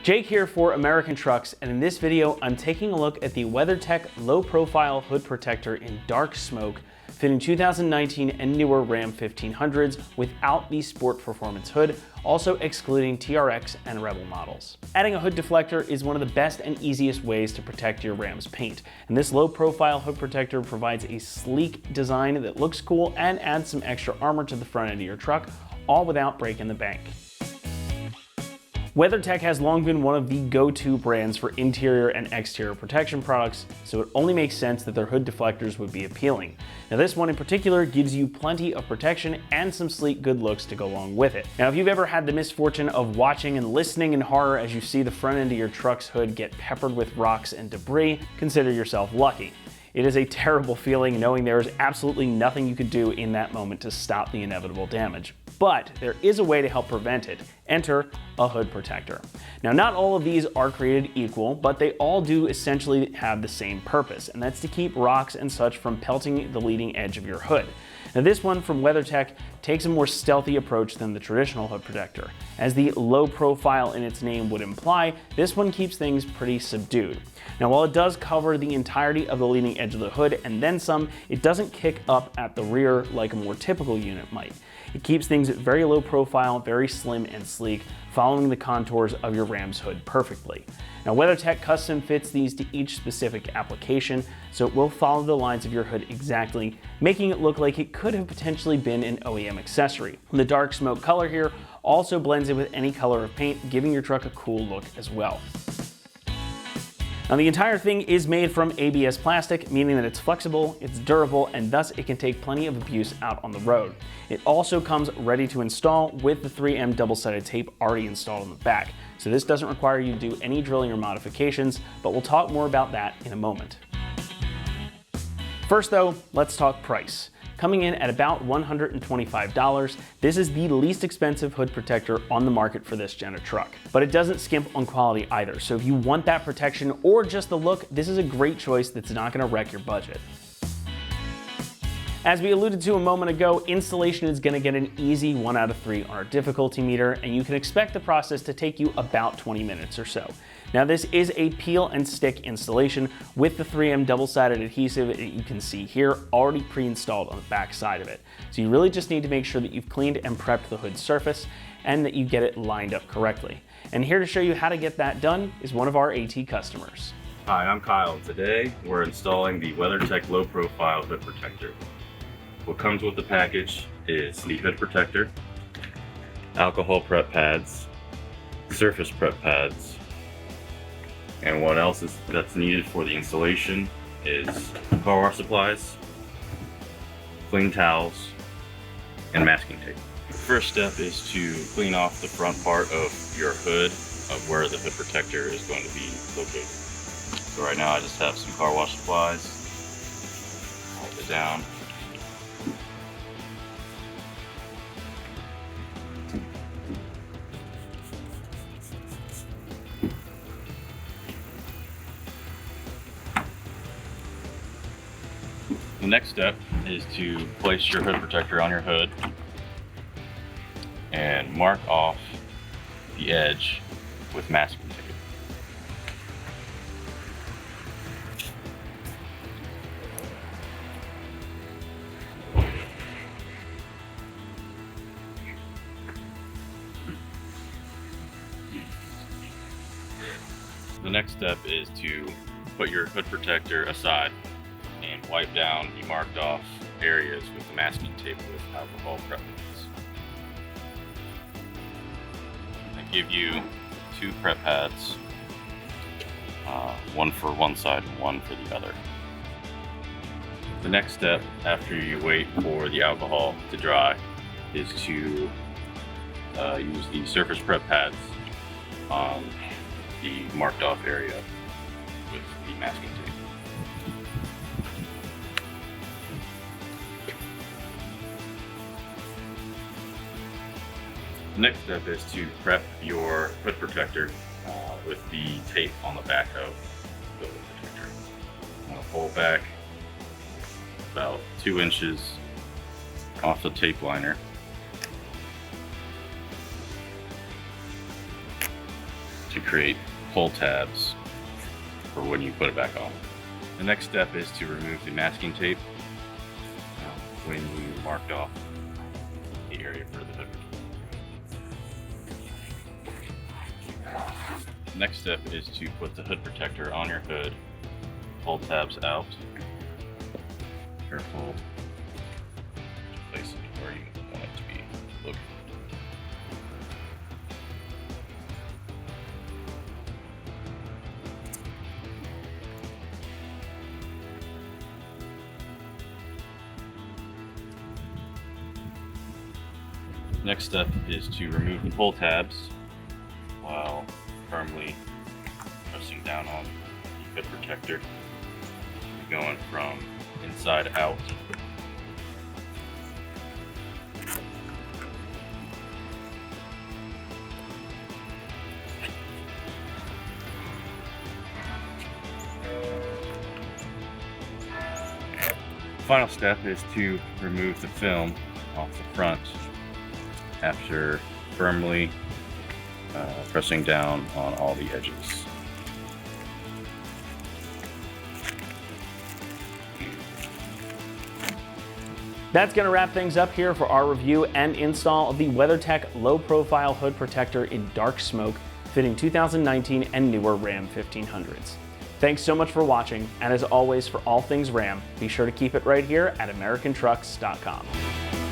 Jake here for American Trucks, and in this video I'm taking a look at the WeatherTech low profile hood protector in dark smoke fitting 2019 and newer Ram 1500s without the Sport Performance hood, also excluding TRX and Rebel models. Adding a hood deflector is one of the best and easiest ways to protect your Ram's paint, and this low profile hood protector provides a sleek design that looks cool and adds some extra armor to the front end of your truck, all without breaking the bank. WeatherTech has long been one of the go-to brands for interior and exterior protection products, so it only makes sense that their hood deflectors would be appealing. Now this one in particular gives you plenty of protection and some sleek good looks to go along with it. Now if you've ever had the misfortune of watching and listening in horror as you see the front end of your truck's hood get peppered with rocks and debris, consider yourself lucky. It is a terrible feeling knowing there is absolutely nothing you could do in that moment to stop the inevitable damage. But there is a way to help prevent it. Enter a hood protector. Now, not all of these are created equal, but they all do essentially have the same purpose, and that's to keep rocks and such from pelting the leading edge of your hood. Now, this one from WeatherTech takes a more stealthy approach than the traditional hood protector. As the low profile in its name would imply, this one keeps things pretty subdued. Now, while it does cover the entirety of the leading edge of the hood and then some, it doesn't kick up at the rear like a more typical unit might. It keeps things very low profile, very slim and sleek, following the contours of your Ram's hood perfectly. Now, WeatherTech custom fits these to each specific application, so it will follow the lines of your hood exactly, making it look like it could have potentially been an OEM accessory. The dark smoke color here also blends in with any color of paint, giving your truck a cool look as well. Now, the entire thing is made from ABS plastic, meaning that it's flexible, it's durable, and thus it can take plenty of abuse out on the road. It also comes ready to install with the 3M double-sided tape already installed on the back, so this doesn't require you to do any drilling or modifications, but we'll talk more about that in a moment. First though, let's talk price. Coming in at about $125, this is the least expensive hood protector on the market for this gen of truck. But it doesn't skimp on quality either, so if you want that protection or just the look, this is a great choice that's not gonna wreck your budget. As we alluded to a moment ago, installation is gonna get an easy 1 out of 3 on our difficulty meter, and you can expect the process to take you about 20 minutes or so. Now, this is a peel and stick installation with the 3M double-sided adhesive that you can see here already pre-installed on the back side of it. So you really just need to make sure that you've cleaned and prepped the hood surface and that you get it lined up correctly. And here to show you how to get that done is one of our AT customers. Hi, I'm Kyle. Today we're installing the WeatherTech low profile hood protector. What comes with the package is the hood protector, alcohol prep pads, surface prep pads, and what else that's needed for the installation is car wash supplies, clean towels, and masking tape. The first step is to clean off the front part of your hood of where the hood protector is going to be located. So right now I just have some car wash supplies, hold it down. The next step is to place your hood protector on your hood and mark off the edge with masking tape. The next step is to put your hood protector aside and wipe down the marked off areas with the masking tape with alcohol prep pads. I give you 2 prep pads, one for one side and one for the other. The next step after you wait for the alcohol to dry is to use the surface prep pads on the marked off area with the masking tape. The next step is to prep your hood protector with the tape on the back of the hood protector. I'm going to pull back about 2 inches off the tape liner. to create pull tabs for when you put it back on. The next step is to remove the masking tape when you marked off the area for the hood. Next step is to put the hood protector on your hood, pull tabs out. Careful, place it where you want it to be located. Next step is to remove the pull tabs while firmly pressing down on the hood protector. You're going from inside out. Final step is to remove the film off the front after firmly pressing down on all the edges. That's going to wrap things up here for our review and install of the WeatherTech Low Profile Hood Protector in dark smoke, fitting 2019 and newer Ram 1500s. Thanks so much for watching, and as always, for all things Ram, be sure to keep it right here at AmericanTrucks.com.